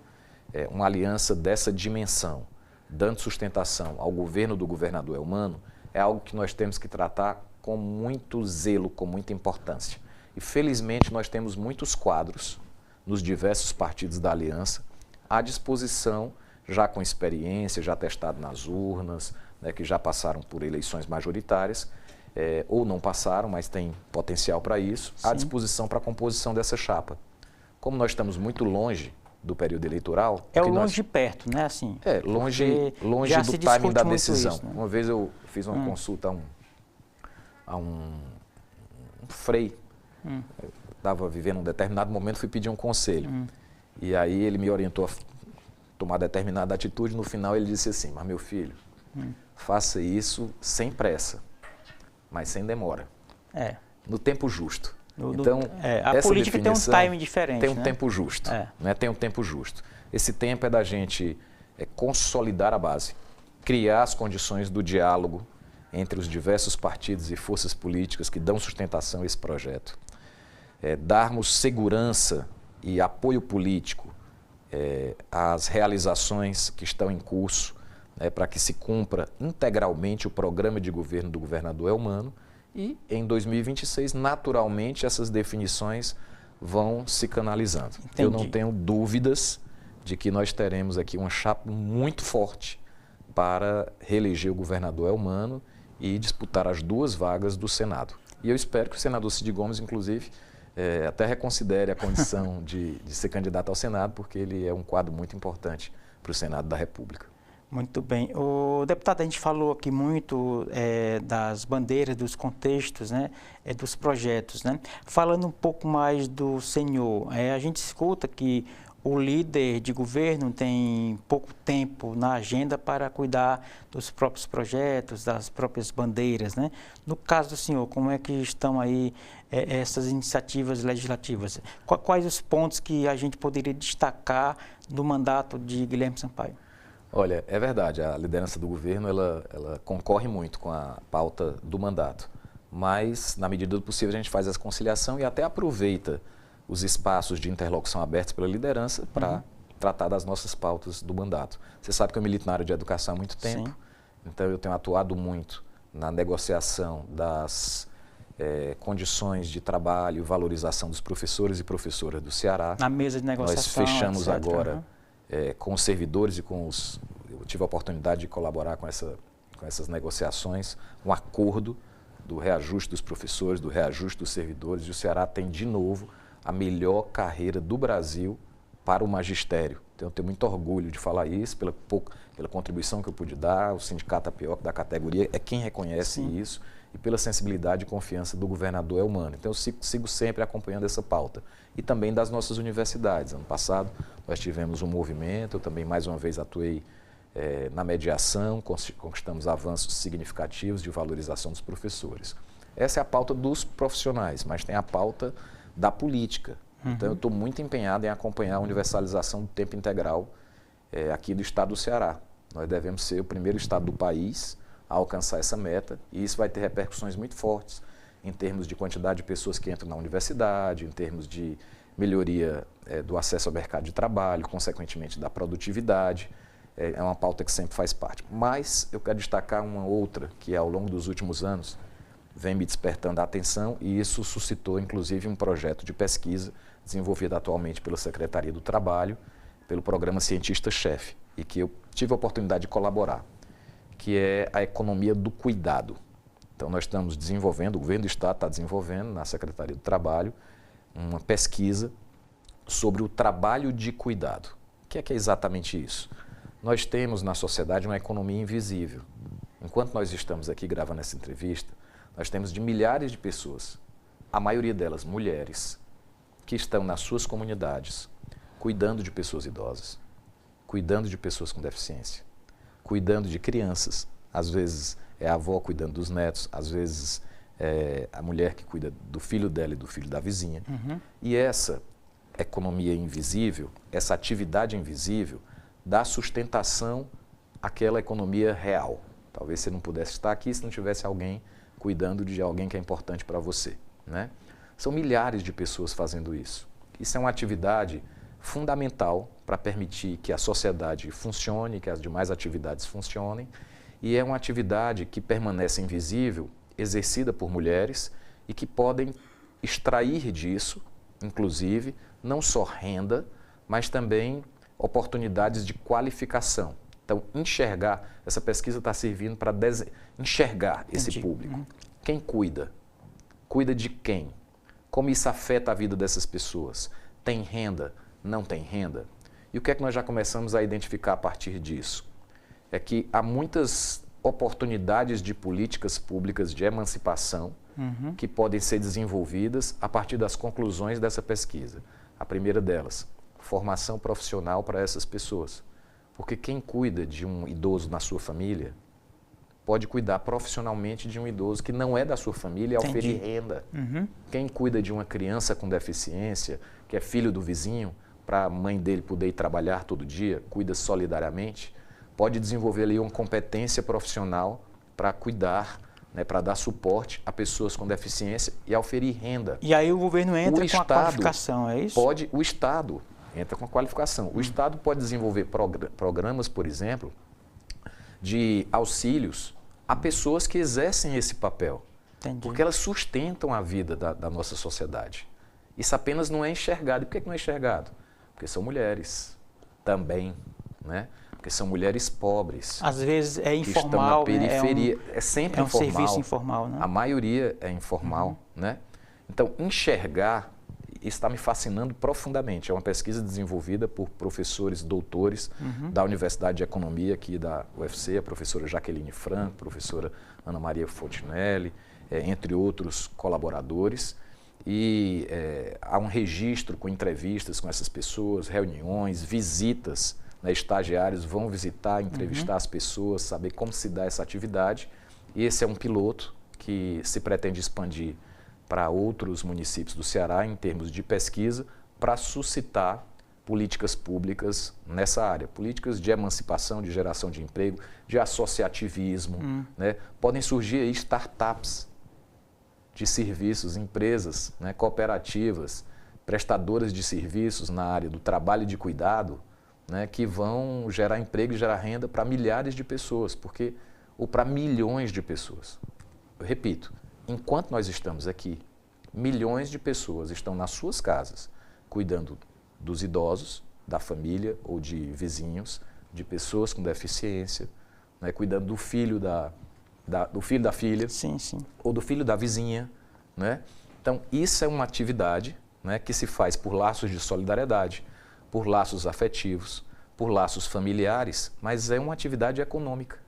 S2: Uma aliança dessa dimensão, dando sustentação ao governo do governador Elmano, é algo que nós temos que tratar com muito zelo, com muita importância. E felizmente nós temos muitos quadros nos diversos partidos da aliança à disposição, já com experiência, já testado nas urnas, né, que já passaram por eleições majoritárias, ou não passaram, mas tem potencial para isso, à disposição para a composição dessa chapa. Como nós estamos muito longe do período eleitoral...
S1: É o longe de perto, né? Assim,
S2: longe do timing da decisão.
S1: Isso, né?
S2: Uma vez eu fiz uma consulta a um frei. Eu estava vivendo um determinado momento, fui pedir um conselho. E aí ele me orientou a tomar determinada atitude. No final ele disse assim: mas meu filho, faça isso sem pressa, mas sem demora. No tempo justo. Então,
S1: a política tem um timing diferente.
S2: Tem um tempo justo. Né? Tem um tempo justo. Esse tempo é da gente consolidar a base, criar as condições do diálogo entre os diversos partidos e forças políticas que dão sustentação a esse projeto. Darmos segurança e apoio político às realizações que estão em curso, para que se cumpra integralmente o programa de governo do governador Elmano. E em 2026, naturalmente, essas definições vão se canalizando. Entendi. Eu não tenho dúvidas de que nós teremos aqui uma chapa muito forte para reeleger o governador Elmano e disputar as 2 vagas do Senado. E eu espero que o senador Cid Gomes, inclusive, até reconsidere a condição de ser candidato ao Senado, porque ele é um quadro muito importante para o Senado da República.
S1: Muito bem. O deputado, a gente falou aqui muito das bandeiras, dos contextos, né, dos projetos, né? Falando um pouco mais do senhor, a gente escuta que o líder de governo tem pouco tempo na agenda para cuidar dos próprios projetos, das próprias bandeiras, né? No caso do senhor, como é que estão aí essas iniciativas legislativas? Quais os pontos que a gente poderia destacar do mandato de Guilherme Sampaio?
S2: Olha, é verdade, a liderança do governo ela concorre muito com a pauta do mandato, mas na medida do possível a gente faz essa conciliação e até aproveita os espaços de interlocução abertos pela liderança para tratar das nossas pautas do mandato. Você sabe que eu milito na área de educação há muito tempo, então eu tenho atuado muito na negociação das condições de trabalho e valorização dos professores e professoras do Ceará.
S1: Na mesa de negociação,
S2: nós fechamos
S1: etc.
S2: agora com os servidores e com os... Eu tive a oportunidade de colaborar com essas negociações, um acordo do reajuste dos professores, do reajuste dos servidores, e o Ceará tem, de novo, a melhor carreira do Brasil para o magistério. Então, eu tenho muito orgulho de falar isso, pela contribuição que eu pude dar, o sindicato APIOC da categoria é quem reconhece isso, e pela sensibilidade e confiança do governador Elmano. Então, eu sigo sempre acompanhando essa pauta. E também das nossas universidades. Ano passado, nós tivemos um movimento, eu também, mais uma vez, atuei na mediação, conquistamos avanços significativos de valorização dos professores. Essa é a pauta dos profissionais, mas tem a pauta da política. Então, eu estou muito empenhado em acompanhar a universalização do tempo integral aqui do estado do Ceará. Nós devemos ser o primeiro estado do país a alcançar essa meta, e isso vai ter repercussões muito fortes em termos de quantidade de pessoas que entram na universidade, em termos de melhoria do acesso ao mercado de trabalho, consequentemente da produtividade. É uma pauta que sempre faz parte. Mas eu quero destacar uma outra que, ao longo dos últimos anos, vem me despertando a atenção, e isso suscitou, inclusive, um projeto de pesquisa desenvolvido atualmente pela Secretaria do Trabalho, pelo programa Cientista-Chefe, e que eu tive a oportunidade de colaborar, que é a economia do cuidado. Então, nós estamos desenvolvendo, o governo do Estado está desenvolvendo, na Secretaria do Trabalho, uma pesquisa sobre o trabalho de cuidado. O que é exatamente isso? Nós temos na sociedade uma economia invisível. Enquanto nós estamos aqui gravando essa entrevista, nós temos de milhares de pessoas, a maioria delas mulheres, que estão nas suas comunidades, cuidando de pessoas idosas, cuidando de pessoas com deficiência, cuidando de crianças. Às vezes é a avó cuidando dos netos, às vezes é a mulher que cuida do filho dela e do filho da vizinha. E essa economia invisível, essa atividade invisível, dá sustentação àquela economia real. Talvez você não pudesse estar aqui se não tivesse alguém cuidando de alguém que é importante para você, né? São milhares de pessoas fazendo isso. Isso é uma atividade fundamental para permitir que a sociedade funcione, que as demais atividades funcionem, e é uma atividade que permanece invisível, exercida por mulheres e que podem extrair disso, inclusive, não só renda, mas também oportunidades de qualificação. Então, enxergar, essa pesquisa está servindo para enxergar esse público. Quem cuida? Cuida de quem? Como isso afeta a vida dessas pessoas? Tem renda? Não tem renda? E o que é que nós já começamos a identificar a partir disso? É que há muitas oportunidades de políticas públicas de emancipação que podem ser desenvolvidas a partir das conclusões dessa pesquisa. A primeira delas, formação profissional para essas pessoas. Porque quem cuida de um idoso na sua família pode cuidar profissionalmente de um idoso que não é da sua família e oferir renda. Quem cuida de uma criança com deficiência, que é filho do vizinho, para a mãe dele poder ir trabalhar todo dia, cuida solidariamente, pode desenvolver ali uma competência profissional para cuidar, né, para dar suporte a pessoas com deficiência e oferir renda.
S1: E aí o governo entra com a qualificação, é isso?
S2: O Estado entra com a qualificação. O Estado pode desenvolver programas, por exemplo, de auxílios a pessoas que exercem esse papel.
S1: Entendi.
S2: Porque elas sustentam a vida da nossa sociedade. Isso apenas não é enxergado. E por que não é enxergado? Porque são mulheres também, né? Porque são mulheres pobres.
S1: Às vezes é informal,
S2: que estão na periferia. É sempre informal.
S1: Serviço informal, né?
S2: A maioria é informal, né? Então, enxergar, isso está me fascinando profundamente. É uma pesquisa desenvolvida por professores doutores da Universidade de Economia aqui da UFC, a professora Jaqueline Franco, a professora Ana Maria Fontinelli, entre outros colaboradores. E há um registro com entrevistas com essas pessoas, reuniões, visitas, né? Estagiários vão visitar, entrevistar as pessoas, saber como se dá essa atividade. E esse é um piloto que se pretende expandir para outros municípios do Ceará em termos de pesquisa para suscitar políticas públicas nessa área. Políticas de emancipação, de geração de emprego, de associativismo. Né? Podem surgir aí startups de serviços, empresas, né, cooperativas, prestadoras de serviços na área do trabalho e de cuidado, né, que vão gerar emprego e gerar renda para milhares de pessoas, ou para milhões de pessoas. Eu repito, enquanto nós estamos aqui, milhões de pessoas estão nas suas casas, cuidando dos idosos, da família ou de vizinhos, de pessoas com deficiência, né, cuidando do filho do filho da filha,
S1: sim, sim,
S2: ou do filho da vizinha, né? Então, isso é uma atividade, né, que se faz por laços de solidariedade, por laços afetivos, por laços familiares, mas é uma atividade econômica,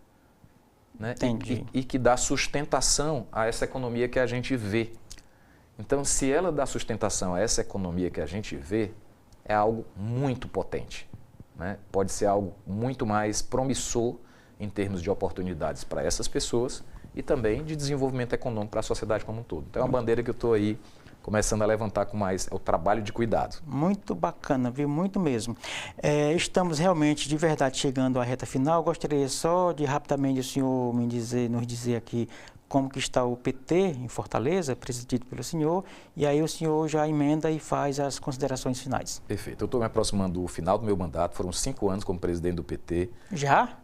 S2: né? E que dá sustentação a essa economia que a gente vê. Então, se ela dá sustentação a essa economia que a gente vê, é algo muito potente, né? Pode ser algo muito mais promissor em termos de oportunidades para essas pessoas e também de desenvolvimento econômico para a sociedade como um todo. Então é uma bandeira que eu estou aí começando a levantar com mais, é o trabalho de cuidado.
S1: Muito bacana, viu? Muito mesmo. Estamos realmente, de verdade, chegando à reta final. Eu gostaria só de rapidamente o senhor nos dizer aqui como que está o PT em Fortaleza, presidido pelo senhor, e aí o senhor já emenda e faz as considerações finais.
S2: Perfeito. Eu estou me aproximando do final do meu mandato, foram 5 anos como presidente do PT.
S1: Já?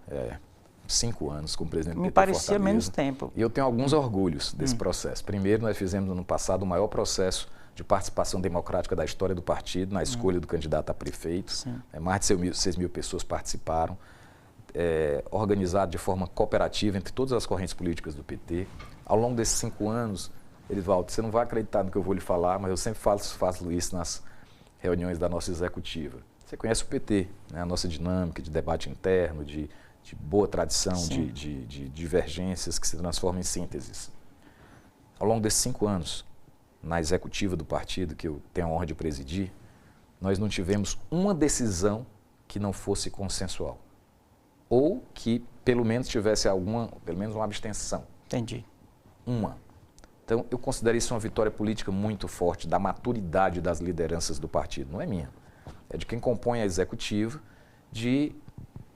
S2: 5 anos como presidente do PT.
S1: Me parecia
S2: Fortaleza.
S1: menos tempo.
S2: E eu tenho alguns orgulhos desse processo. Primeiro, nós fizemos no ano passado o maior processo de participação democrática da história do partido, na escolha do candidato a prefeito. Mais de 6 mil pessoas participaram, organizado de forma cooperativa entre todas as correntes políticas do PT. Ao longo desses 5 anos, Erivaldo, você não vai acreditar no que eu vou lhe falar, mas eu sempre faço isso nas reuniões da nossa executiva. Você conhece o PT, né? A nossa dinâmica de debate interno, de boa tradição, de divergências que se transformam em sínteses. Ao longo desses 5 anos, na executiva do partido, que eu tenho a honra de presidir, nós não tivemos uma decisão que não fosse consensual. Ou que, pelo menos, tivesse pelo menos uma abstenção.
S1: Entendi.
S2: Uma. Então, eu considero isso uma vitória política muito forte da maturidade das lideranças do partido. Não é minha. É de quem compõe a executiva, de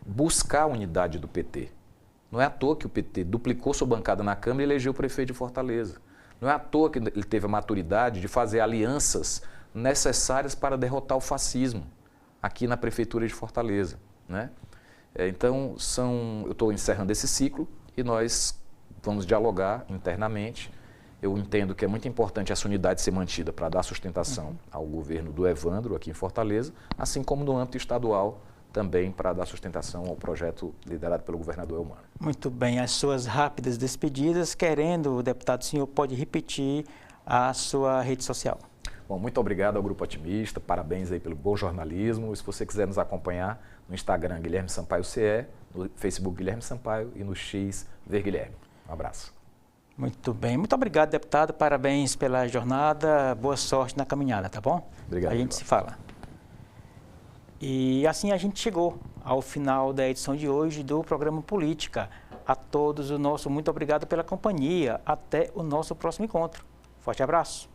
S2: buscar a unidade do PT. Não é à toa que o PT duplicou sua bancada na Câmara e elegeu o prefeito de Fortaleza. Não é à toa que ele teve a maturidade de fazer alianças necessárias para derrotar o fascismo aqui na Prefeitura de Fortaleza, né? Então, eu estou encerrando esse ciclo e nós vamos dialogar internamente. Eu entendo que é muito importante essa unidade ser mantida para dar sustentação ao governo do Evandro aqui em Fortaleza, assim como no âmbito estadual também para dar sustentação ao projeto liderado pelo governador Eumano.
S1: Muito bem, as suas rápidas despedidas, querendo, o deputado, o senhor pode repetir a sua rede social.
S2: Bom, muito obrigado ao Grupo Otimista, parabéns aí pelo bom jornalismo. E se você quiser nos acompanhar no Instagram, Guilherme Sampaio CE, no Facebook Guilherme Sampaio e no X Ver Guilherme. Um abraço.
S1: Muito bem, muito obrigado, deputado, parabéns pela jornada, boa sorte na caminhada, tá bom?
S2: Obrigado.
S1: A gente se fala. E assim a gente chegou ao final da edição de hoje do programa Política. A todos o nosso muito obrigado pela companhia. Até o nosso próximo encontro. Forte abraço.